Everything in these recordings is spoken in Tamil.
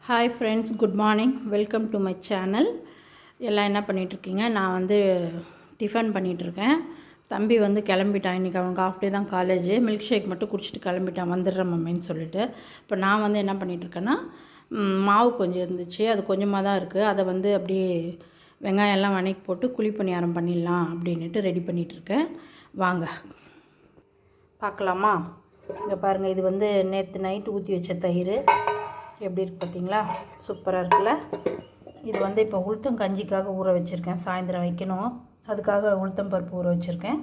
Hi friends, good morning. Welcome to my channel. எல்லாம் என்ன பண்ணிகிட்ருக்கீங்க? நான் வந்து டிஃபன் பண்ணிகிட்ருக்கேன். தம்பி வந்து கிளம்பிட்டான். இன்றைக்கி அவனுக்கு ஆஃப் டே தான் காலேஜு. மில்க் ஷேக் மட்டும் குடிச்சிட்டு கிளம்பிட்டான், வந்துடுறேன் மம்மின்னு சொல்லிட்டு. இப்போ நான் வந்து என்ன பண்ணிகிட்ருக்கேன்னா, மாவு கொஞ்சம் இருந்துச்சு, அது கொஞ்சமாக தான் இருக்குது. அதை வந்து அப்படியே வெங்காயம்லாம் வதக்கி போட்டு குழி பணியாரம் பண்ணிடலாம் அப்படின்ட்டு ரெடி பண்ணிகிட்ருக்கேன். வாங்க பார்க்கலாமா? இங்கே பாருங்கள், இது வந்து நேற்று நைட்டு ஊற்றி வச்ச தயிர் எப்படி இருக்குது பார்த்தீங்களா? சூப்பராக இருக்குல்ல? இது வந்து இப்போ உளுத்தம் கஞ்சிக்காக ஊற வச்சுருக்கேன். சாயந்தரம் வைக்கணும், அதுக்காக உளுத்தம் பருப்பு ஊற வச்சுருக்கேன்.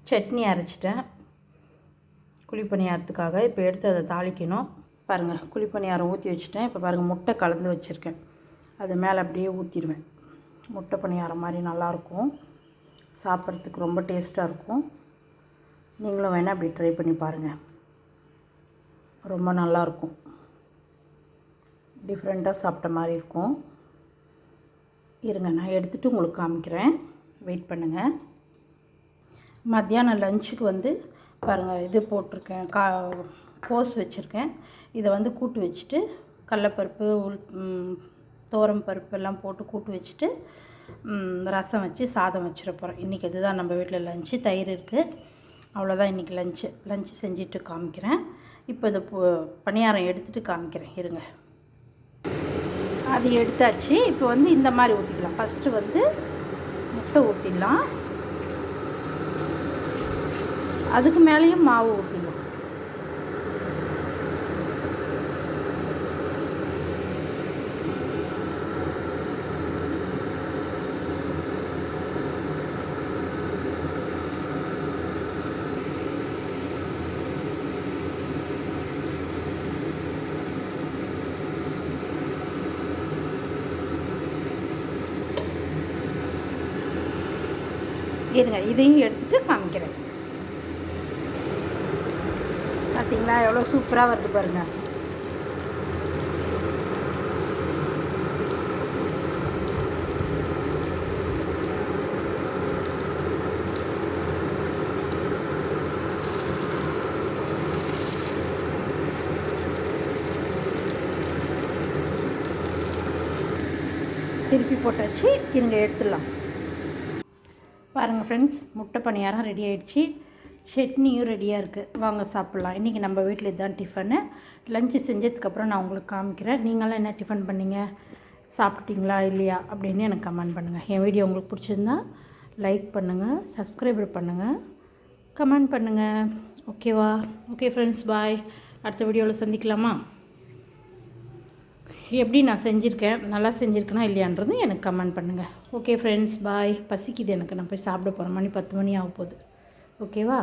சட்னி அரைச்சிட்டேன் குழிப்பணியாரத்துக்காக. இப்போ எடுத்து அதை தாளிக்கணும். பாருங்கள், குழிப்பணியாரம் ஊற்றி வச்சுட்டேன். இப்போ பாருங்கள், முட்டை கலந்து வச்சுருக்கேன். அது மேலே அப்படியே ஊற்றிடுவேன். முட்டை பணியாரம் மாதிரி நல்லாயிருக்கும், சாப்பிட்றதுக்கு ரொம்ப டேஸ்ட்டாக இருக்கும். நீங்களும் வேணால் அப்படி ட்ரை பண்ணி பாருங்கள், ரொம்ப நல்லாயிருக்கும். டிஃப்ரெண்ட்டாக சாப்பிட்ட மாதிரி இருக்கும். இருங்க, நான் எடுத்துகிட்டு உங்களுக்கு காமிக்கிறேன், வெயிட் பண்ணுங்கள். மத்தியானம் லஞ்சுக்கு வந்து பாருங்கள், இது போட்டிருக்கேன், கோஸ் வச்சுருக்கேன். இதை வந்து கூட்டு வச்சுட்டு கடலப்பருப்பு துவரம் பருப்பு எல்லாம் போட்டு கூட்டு வச்சுட்டு ரசம் வச்சு சாதம் வச்சிட போகிறேன். இன்றைக்கி இதுதான் நம்ம வீட்டில் லஞ்சு. தயிர் இருக்குது, அவ்வளோதான் இன்றைக்கி லஞ்சு செஞ்சுட்டு காமிக்கிறேன். இப்போ இதை பணியாரம் எடுத்துகிட்டு காமிக்கிறேன், இருங்க. அது எடுத்தாச்சு. இப்போ வந்து இந்த மாதிரி ஊற்றிக்கலாம். ஃபஸ்ட்டு வந்து முட்டை ஊற்றிடலாம், அதுக்கு மேலேயும் மாவு ஊற்றிடலாம். இருங்க, இதையும் எடுத்துகிட்டு காமிக்கிறேன். பார்த்தீங்களா எவ்வளோ சூப்பராக வருது பாருங்கள். திருப்பி போட்டாச்சு. இருங்க, எடுத்துடலாம். பாருங்கள் ஃப்ரெண்ட்ஸ், முட்டை பணியாரம் ரெடி ஆகிடுச்சு. சட்னியும் ரெடியாக இருக்குது. வாங்க சாப்பிட்லாம். இன்றைக்கி நம்ம வீட்டில் இதுதான் டிஃபனு. லஞ்சு செஞ்சதுக்கப்புறம் நான் உங்களுக்கு காமிக்கிறேன். நீங்களாம் என்ன டிஃபன் பண்ணிங்க, சாப்பிட்டீங்களா இல்லையா அப்படின்னு எனக்கு கமெண்ட் பண்ணுங்கள். என் வீடியோ உங்களுக்கு பிடிச்சிருந்தா லைக் பண்ணுங்கள், சப்ஸ்கிரைபர் பண்ணுங்கள், கமெண்ட் பண்ணுங்கள். ஓகேவா? ஓகே ஃப்ரெண்ட்ஸ், பாய். அடுத்த வீடியோவில் சந்திக்கலாமா? எப்படி நான் செஞ்சுருக்கேன், நல்லா செஞ்சுருக்கேனா இல்லையான்றது எனக்கு கமெண்ட் பண்ணுங்கள். ஓகே ஃப்ரெண்ட்ஸ், பாய். பசிக்குது எனக்கு, நான் போய் சாப்பிட போகிறேன். மணி 10 மணி ஆக போகுது. ஓகேவா?